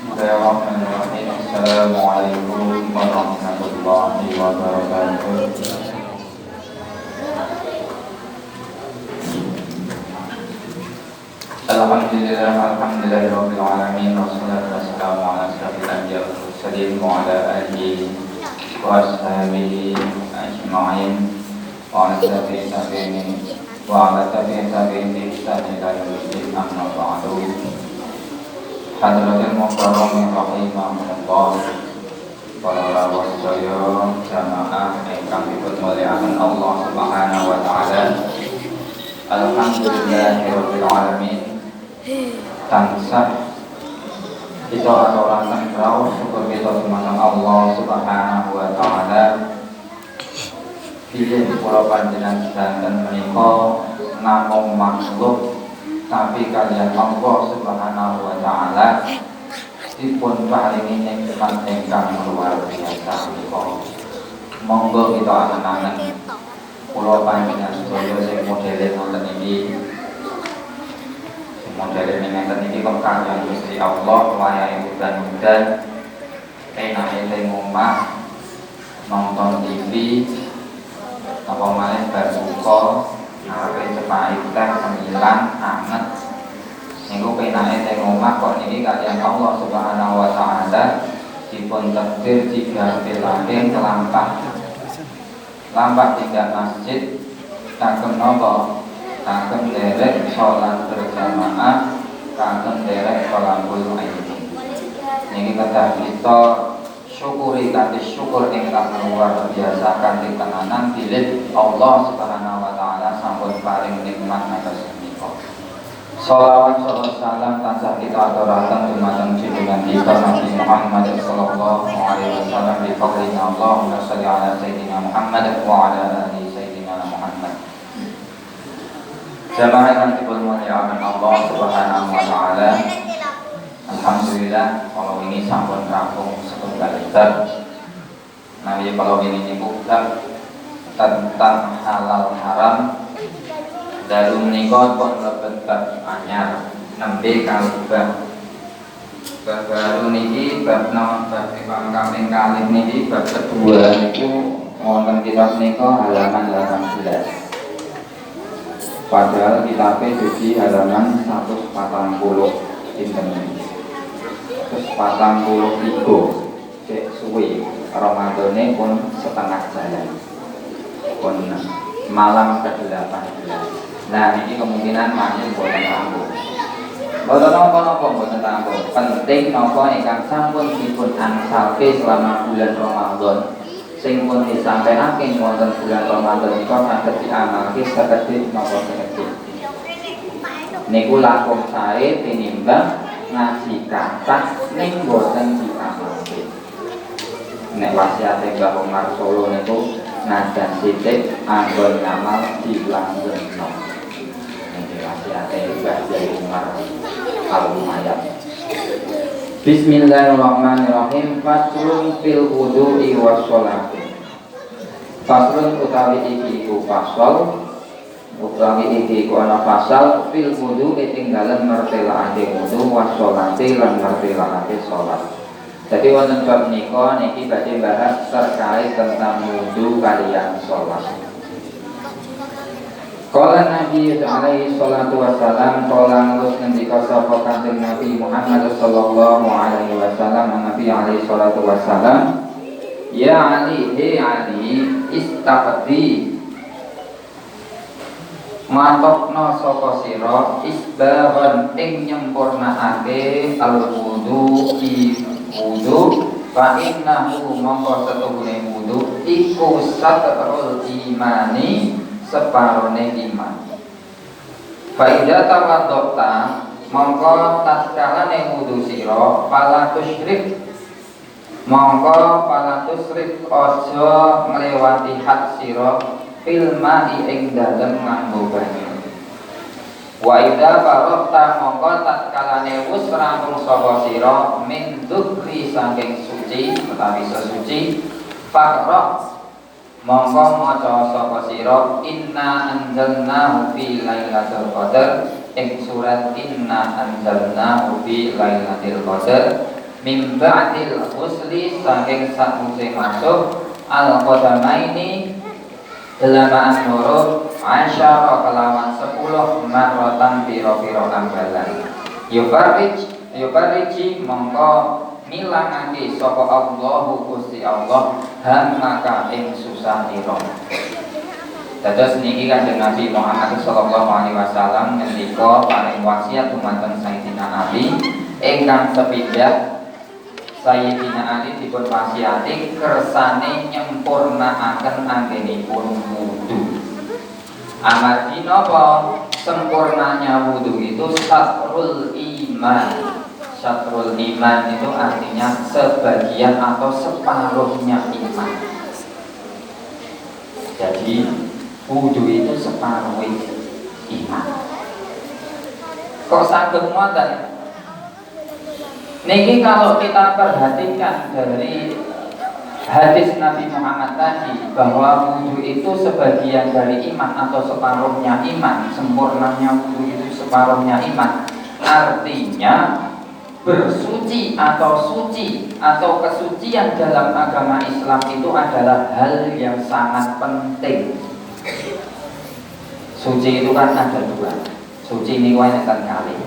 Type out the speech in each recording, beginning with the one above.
Bismillahirrahmanirrahim. Assalamualaikum warahmatullahi wabarakatuh. Alhamdulillahirabbil alamin wassalatu wassalamu ala asyrofil anbiya'i wal mursalin wa ala alihi wa ashabihi ajma'in wa ala tabi'in wa ala tabi'in bi ihsan ila yaumil din amma ba'du. Hadratil mukarramin rahimahumullah, para wasaya jamaah ingkang dipunmulyakaken Allah Subhanahu wa taala. Alhamdulillahirabbil alamin. Tansah kita aturaken raos syukur kita dumateng Allah Subhanahu wa taala. Bilih kula panjenengan sedanten menika namung makhluk, tapi kalian Allah Subhanahu wa taala dipun paringi nikmat ingkang luar biasa menika. Monggo kita angen-angen kula panjenengan sedaya sing modele wonten iki. Model ini ngeten iki kok kalian Gusti Allah wayahe udan-udan enake teng omah nonton TV apa malih bar buka ngarepe cepai teh cemilan anget niku penake teng omah kok niki kalian Allah Subhanahu wa taala dipun takdir diganti lahir lampah tidak masjid kagem napa kagem derek sholat berjamaah, kagem derek sholawul aid. Niki kedah kita syukuri kanthi syukur ingkang luar biasa kanthi tenanan bilih Allah Subhanahu wa taala sampun paring nikmat ngatos menika. Shalawat salam tansah kita aturaken dumateng junjungan kita Nabi Muhammad sallallahu alaihi wasallam bi fadlina Allahumma shalli ala sayyidina Muhammad wa ala ali sayyidina Muhammad. Jamaah yang dimuliakan Allah Subhanahu wa taala. Alhamdulillah kalau ini sampun rampung setunggal bab. Nabi kalau ini bab tentang halal haram. Dalu menika pun lebet bab anyar nembe kalih bab baru niki bab kaping kalih niki bab kedua niku wonten kitab nika halaman 18. Padahal kitabnya jadi halaman 140 dinten 143 cek suwi Ramadane pun setengah jalan pun malam ke-18. Nah ini kemungkinan manjen boten rampung boten napa-napa boten rampung. Penting napa ingkang sampun dipun angsalke selama bulan Ramadan sing pun disampaikan wonten bulan Ramadan nika saged diamalke sekedhik napa sekedhik. Niku langkung sae tinimbang ngaji kathah ning boten diamalke. Nek wasiate Mbah Umar Solo niku najan sithik anggon ngamal dilanggengno. Niki wasiate Mbah Umar Al-Umayyad. Bismillahirrahmanirrahim. Faslun fil wudu'i wassolati. Faslun utawi iki iku fasal, utawi iki iku ana fasal fil wudu'i ing dalem mertelaake wudu wassolati lan mertelaake salat. Jadi wonten bab nika niki badhe bahas terkait tentang wudu kaliyan salat. Qala Nabi alaihi salatu wassalam, qala ngus ngendika sapa Kanjeng Nabi Muhammad sallallahu alaihi wasallam, Nabi alaihi salatu wassalam, ya Ali, he Ali, istaqdi matokno sapa sira isbahan ing nyempurnaake al-wudu wudu fa innahu mongko setune wudu iku satrul imani separone iman. Faidah tawadokta mongko taskalane wudu sira pala tusyrik mongko pala tusyrik aja nglewati hak sira fil ma'i ing dalem nganggo banyu. Wa idza faraqta mongko taskalane wis rampung sapa sira min dzukri saking suci utawi sesuci faqra mongko maca sapa sira inna anzalnahu fi lailatul qadar ing surat inna anzalnahu fi lailatul qadar Min ba'dil ghusli saking sakuse masuk al-qadamaini delamaan loro asyara kelawan 10 marratan pira-pira ambalan. Yufarriji mongko milangake sapa Allahu Gusti Allah hammaka ing susah ira. Dados niki Kanjeng Nabi Muhammad sallallahu alaihi wasallam ngendika paring wasiat dumateng Sayyidina Ali ingkang sepindah Sayyidina Ali dipun wasiati kersane nyempurnaaken anggenipun wudu. Amargi napa sempurnanya wudu itu satrul iman. Satrul iman itu artinya sebagian atau separuhnya iman. Jadi wudu itu separuh iman. Kok saged ngoten? Niki kalau kita perhatikan dari hadis Nabi Muhammad tadi bahwa wudu itu sebagian dari iman atau separuhnya iman, sempurnanya wudu itu separuhnya iman. Artinya bersuci atau kesucian dalam agama Islam itu adalah hal yang sangat penting. Suci itu kan ada dua. Suci ini wonten kali.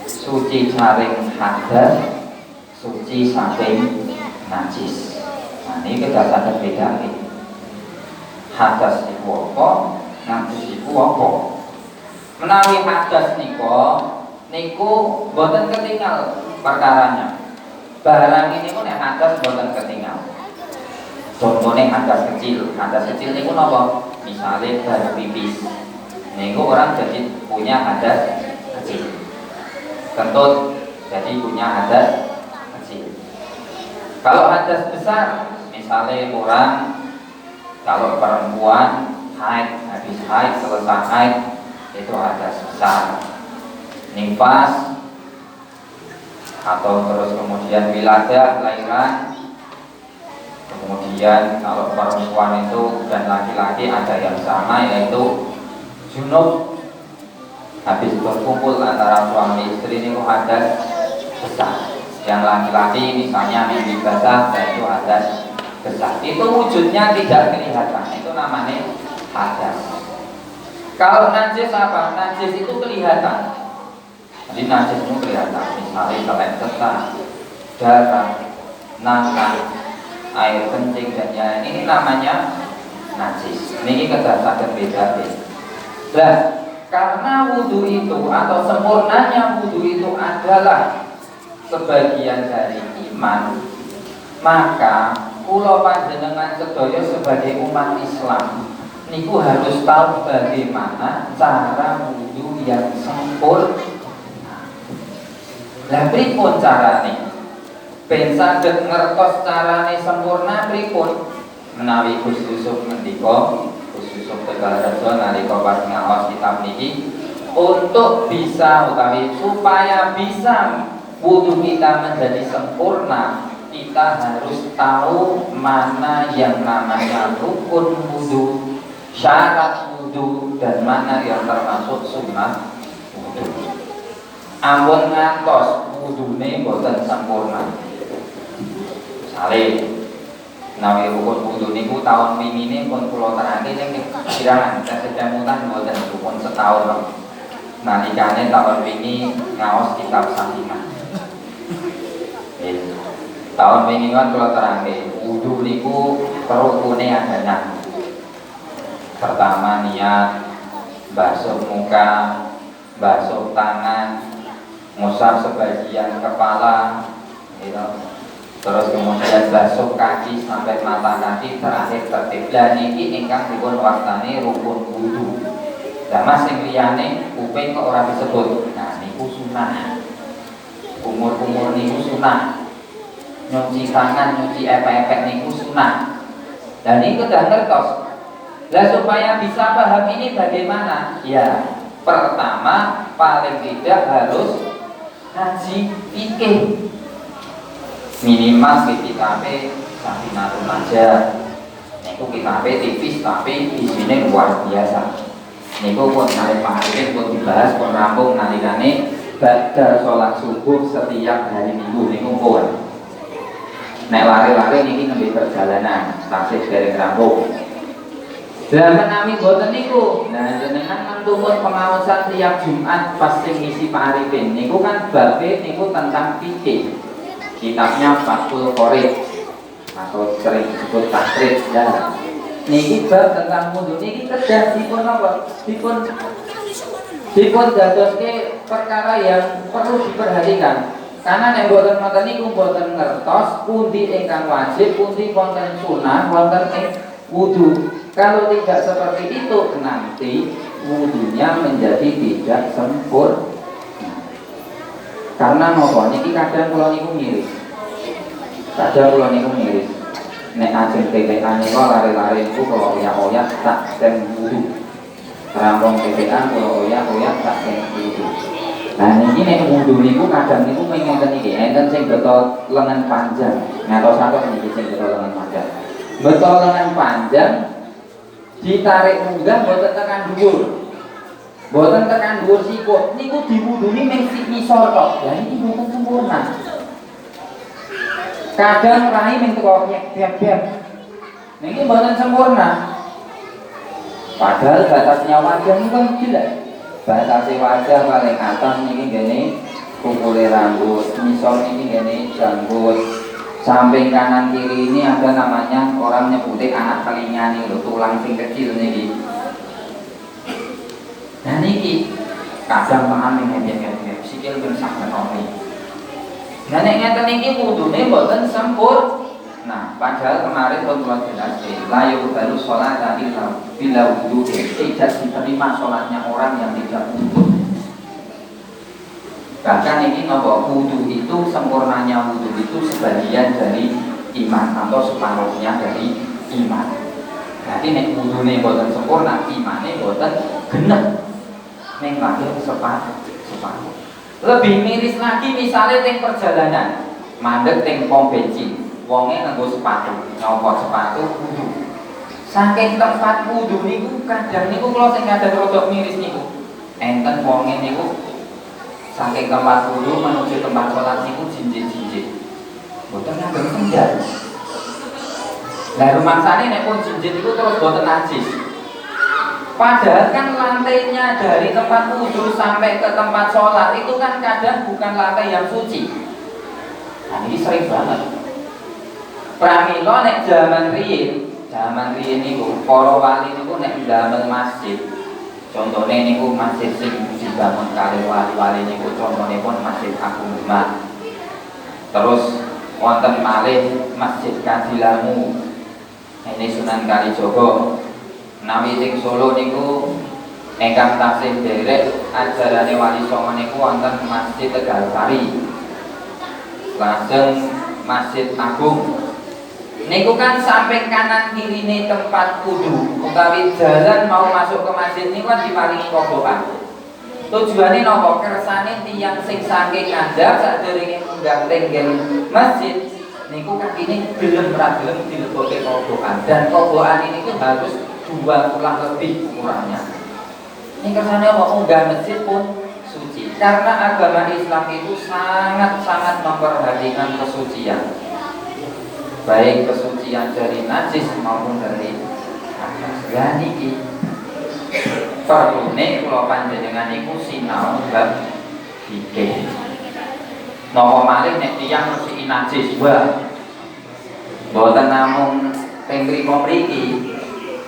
Suci saking hadas, suci saking najis. Nah ini kita sadar beda nih. Hadas itu apa, najis itu apa? Menawi hadas niku boten ketinggal perkaranya. Barang ini pun yang hadas boten ketinggal. Contohnya hadas kecil niku napa? Misalnya bar pipis. Niku orang jadi punya hadas kecil. Kentut jadi punya hadas kecil. Kalau hadas besar, misalnya orang kalau perempuan haid, habis haid, selesai haid, itu hadas besar. Nifas atau terus kemudian wiladah, lahiran. Kemudian kalau perempuan itu dan laki-laki ada yang sama, yaitu junub. Habis berkumpul antara suami istri ini hadas besar. Yang laki-laki misalnya mimpi basah dan itu hadas besar. Itu wujudnya tidak kelihatan. Itu namanya hadas. Kalau najis apa? Najis itu kelihatan. Jadi najis itu kelihatan. Misalnya kelencetan, darah, nanah, air kencing dan yang ini namanya najis. Ini kita sadar beda-beda. Nah, karena wudu itu atau sempurnanya wudu itu adalah sebagian dari iman, maka kula panjenengan sedaya sebagai umat Islam niku harus tahu bagaimana cara wudu yang sempurna. Lah pripun carane? Ben saged ngertos carane sempurna pripun? Menawi Gus Yusuf ngendika Yusuf Tegal Rejo nalika pas ngaos kitab niki untuk bisa utawi supaya bisa wudu kita menjadi sempurna, kita harus tahu mana yang namanya rukun wudu, syarat wudu, dan mana yang termasuk sunnah wudu. Ampun ngantos wudune boten sempurna. Saleh nawi rukun wudu niku tahun wingi pun kula terangke ning kira sedamutan mboten pun setahun. Nalikane tahun wingi ngaos kitab Sakinah. Tahun wingi kan kula terangke wudu niku rukune ada 6. Pertama niat, basuh muka, basuh tangan, ngusap sebagian kepala, gitu. Terus kemudian basuh kaki sampai mata kaki, terakhir tertib. Dan ini ingkang dipun wastani rukun wudu. Lah masing liyane kuping kok ora disebut. Nah niku sunah. Umur niku sunah. Nyuci tangan, nyuci epek-epek niku sunah. Dan ini sudah ngertos. Lah supaya bisa paham ini bagaimana? Ya, pertama paling tidak harus ngaji fikih. Minimal kitabnya Safinatun aja. Niku kitabnya tipis tapi isinya luar biasa. Niku pun nari Pak Arifin pun dibahas pun rampung nalikane Badha sholat subuh setiap hari Minggu niku pun. Nek lari-lari niki nembe perjalanan tasih dereng rampung. Lah menawi boten niku, nah jenengan mantumun pengawasan tiap Jumat pas sing ngisi Pak Arifin niku kan babe niku tentang fikih. Kitabnya Fathul Qorib atau sering disebut Takrib ya. Niki bab tentang wudu niki kedah dipun apa? Dipun dadoske perkara yang perlu diperhatikan. Karena nek boten ngoten niku boten ngertos pundi ingkang wajib, pundi wonten sunah, wonten ing wudu. Kalau tidak seperti itu nanti wudunya menjadi tidak sempurna. Karena nopo niki kadang kula niku miris. Kadang kula niku miris. Nek ajeng TPA niku lari-lari niku kula oyak-oyak tak tem wudu. Rampung TPA kula oyak-oyak tak tem wudu. Nah niki nek wudu niku kadang niku ngenten iki, enten sing beto lengan panjang. Ngatos-atos niki sing beto lengan panjang. Beto lengan panjang ditarik munggah boten tekan dhuwur. Boten tekan dhuwur sikut. Niku diwuduni mung sik ngisor tok. Lah niki boten sempurna. Kadang rai mung teko nyek-nyek. Niki boten sempurna. Padahal batasnya wajah ini kan jelas. Batasnya wajah paling atas ini gini kukule rambut, misal ini gini janggut, samping kanan kiri ini ada namanya orang nyebutnya anak telinga nih, tulang sing kecil nih. Nah niki kadang paham ini sikil bersak menori. Nah nek ngeten niki wudune mboten sempurna. Nah, padahal kemarin pun jelaskan layu baru sholat tadi bila wudhu tidak diterima sholatnya orang yang tidak wudhu. Bahkan ini nopo wudhu itu sempurnanya wudhu itu sebagian dari iman atau separuhnya dari iman. Jadi nek wudhu ini boten sempurna, iman ini boten genep. Neng lagi separuh. Lebih miris lagi misalnya teng perjalanan, mandek teng pom bensin. Wonge nganggo sepatu, nyopot sepatu wudu. Saking tempat wudu niku kadang niku kula sing kadang rodok miris niku. Enten wonge niku saking tempat wudu menuju tempat sholat niku jinjit-jinjit. Boten nganggo sendal. Lah rumangsane nek pun jinjit niku terus boten najis. Padahal kan lantainya dari tempat wudu sampai ke tempat sholat itu kan kadang bukan lantai yang suci. Nah ini sering banget. Pramila nek zaman riyin niku para wali niku nek ndamel masjid. Contone niku masjid sing dibangun kali wali-wali niku contonipun Masjid Agung Demak. Terus wonten malih Masjid Kadilangu. Ini Sunan Kalijaga. Nawi sing Solo niku ingkang tasih derek ajarane Wali Songo niku wonten Masjid Tegal Sari. Lajeng Masjid Agung niku kan samping kanan kiri ini tempat wudu. Utawi jalan mau masuk ke masjid niku kan diparingi kobokan. Tujuane napa? Kersane tiyang sing saking ngandhap sadurunge munggah tenggen masjid niku kakine gelem ra gelem dilebokke kobokan. Dan kobokan ini tuh harus 2 tulang lebih ukurannya. Ini kersane apa? Munggah masjid pun suci. Karena agama Islam itu sangat-sangat memperhatikan kesucian. Baik kesucian dari najis maupun dari najas. Ya niki perlune kula panjenengan niku sinau bab fikih. Napa malih nek tiyang resiki najis wah mboten namung teng mriku mriki.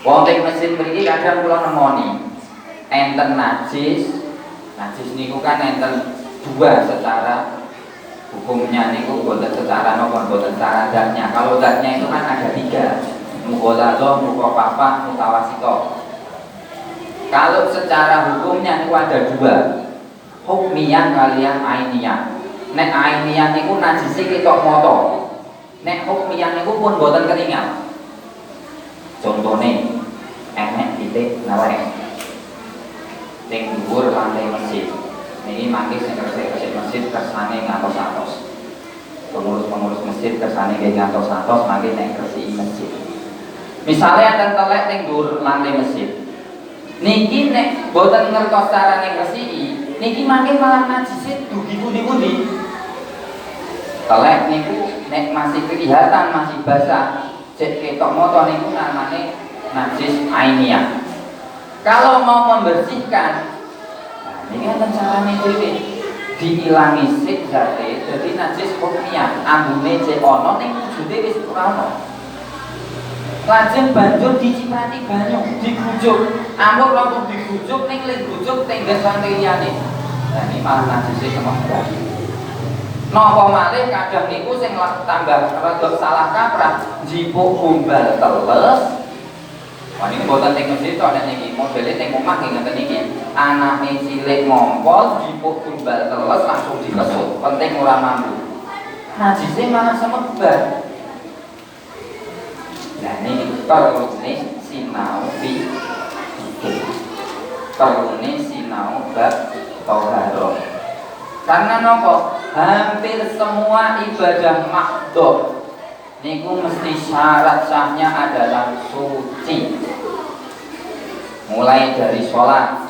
Wong teng mesin mriki kadang kula nemoni enten najis. Najis niku kan enten 2 secara hukumnya niku boten secara nopo boten secara zatnya. Kalau zatnya itu kan ada 3, mughaladzah, mukhaffafah, mutawasithah. Kalau secara hukumnya niku ada 2, hukmiyah kalian ainiyah. Nek ainiyah niku najise ketok moto. Nek hukmiyah niku pun boten ketingal. Contone enek titik lawek ning dhuwur lantai masjid. Ini mangke sing resik masjid kersane ngantos-antos. Pengurus masjid kersane nggih ngantos-antos mangke nek resiki masjid. Misale enten telek ning dhuwur lantai masjid. Niki nek boten ngertos carane ngresiki, Niki mangke malah najise dugi pundi-pundi. Telek niku nek masih kelihatan masih basah, cek ketok motor niku namanya najis ainiyah. Kalau mau membersihkan, nah ini kan caranya dhewe diilangi sik zate, jadi najis hukmiyah. Ambune cek ono ning wujude wis ora ono. Lajeng banjur dicipati banyu, digujuk. Ampun langsung digujuk ning lek gujuk tenggas lantai liyane. Nah ini malah najis kemawon. Napa malih kadang niku sing tambah rada salah kaprah njipuk umbal teles. Wah ini boten teng masjid tok nek niki modele teng omah nggih ngeten iki. Anake cilik ngompol njipuk umbal teles langsung dikesut. Penting ora mampu. Najise malah semebar. Nah niki perlune sinau perlune sinau bab thaharah. Karena nopo hampir semua ibadah makhdhah niku mesti syarat sahnya adalah suci. Mulai dari sholat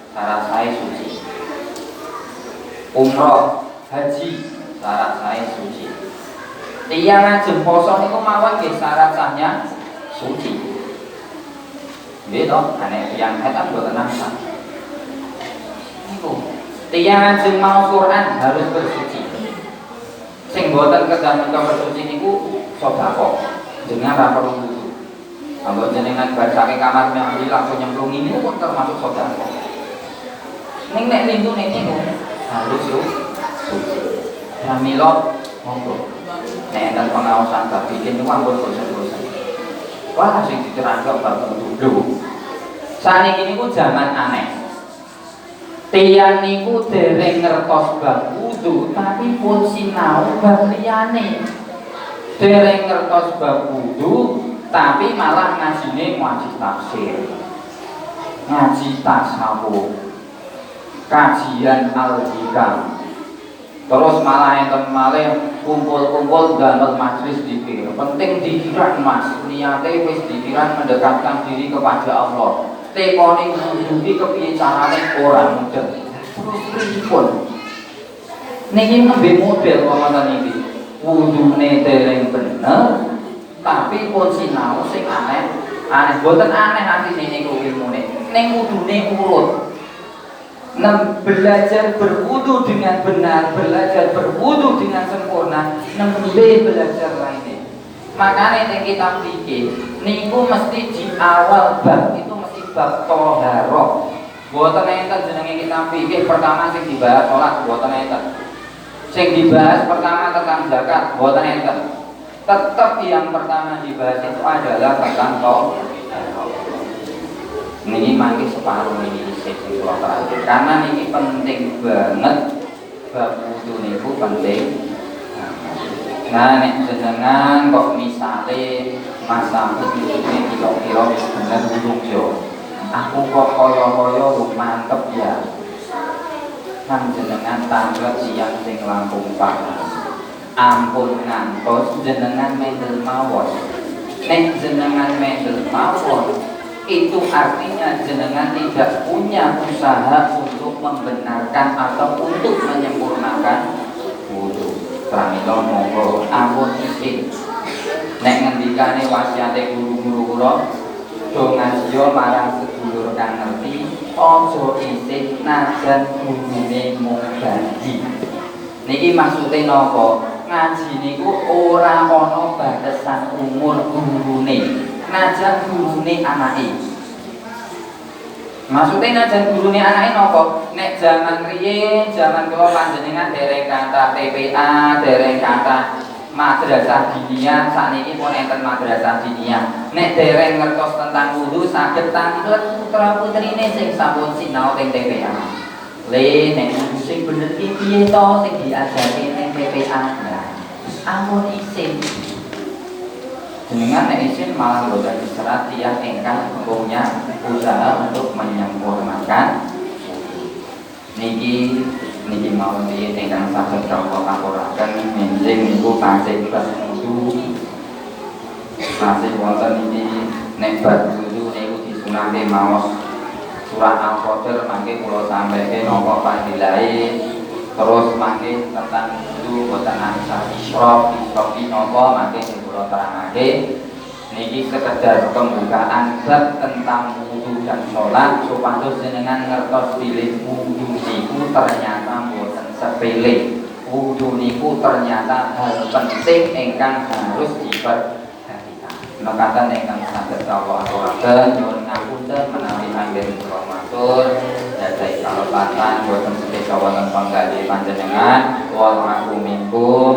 syarat saya suci, umroh, haji syarat saya suci. Tiyang ngajeng poso niku mawon nggih syarat sahnya suci. Nggih to, nek tiyang haid mboten nasa. Niku tiyang ngajeng mau Quran harus bersuci. Sing boten kedah menika bersuci niku sedekah. Jenengan ra perlu wudu. Anggo jenengan bacake kamar mandi langsung nyemplung ini pun termasuk sedekah. Ning nek lintu ning niku harus suci. Pramila monggo. Nek enten pengawasan bab iki niku ampun bosan-bosan. Wah sing diterangke bab wudu. Saniki niku zaman aneh. Tiyang niku dereng ngertos bab wudu tapi pun sinau bab liyane. Dereng ngertos bab wudu tapi malah ngajine ngaji tafsir, ngaji tasawuf, kajian al-hikam. Terus malah enten malih kumpul-kumpul damel majelis zikir. Penting dikiran Mas, niate wis dikiran mendekatkan diri kepada Allah. Tekoni nguduhi kepiye carane ora mudeng. Terus pripun? Niki nembe model wonten iki. Wudune dereng bener, tapi pun sinau sing aneh. Aneh boten aneh artine niku ilmune. Ning wudune urut. Belajar berwudu dengan benar, belajar berwudu dengan sempurna, nembe belajar lainnya. Makanya ning kitab fikih niku mesti di awal bab itu bab thaharah. Boten enten jenenge kitab fikih pertama sing dibahas salat, boten enten. Sing dibahas pertama tentang zakat, boten enten. Tetap yang pertama dibahas itu adalah tentang thaharah. Niki mangke separuh ini sing kula terakhir. Karena niki penting banget bab wudu niku penting. Nah nek jenengan kok misale masa wudune kira-kira wis bener wudhu yo. Aku kok kaya-kaya mantep ya. Nang jenengan tanglet siang sing langkung panas. Ampun ngantos jenengan mendel mawon. Nek jenengan mendel mawon, itu artinya jenengan tidak punya usaha untuk membenarkan atau untuk menyempurnakan wudu. Pramila monggo ampun izin. Nek ngendikane wasiate guru-guru kula do ngaji marang sedulur kang ngerti aja isih najan gurune mung janji. Niki maksude napa? Ngaji niku ora ana batasan umur gurune. Najan gurune anake. Maksudnya najan gurune anake napa? Nek zaman riyin, zaman kula panjenengan dereng kata TPA, dereng kata madrasah diniyah, sakniki pun enten madrasah diniyah. Nek dereng ngertos tentang wudu saged tanglet putra-putrine sing sampun sinau teng TPA. Le nek wudu sing bener iki piye to sing diajari teng TPA? Nah, ampun isin. Jenengan nek isin malah boten diserat tiyang ingkang punya usaha untuk menyempurnakan niki mau ingkang saged kawula kapuraken menjing niku tasih bab wudu. Tasih wonten iki nek bab wudu niku disunahke maos surah Al-Qadr mangke kula sampaikan napa fadilai. Terus mangke tentang wudu boten ansah isyraf napa mangke sing kula terangake. Niki sekedar pembukaan tentang wudu dan sholat supados jenengan ngertos bilih wudu niku ternyata boten sepele. Wudu niku ternyata hal penting ingkang harus diperhatikan. Mekaten ingkang saged kawula aturaken nyuwun ngapunten menawi anggen kula matur dados kalebatan boten sedaya wonten panggalih panjenengan wal minkum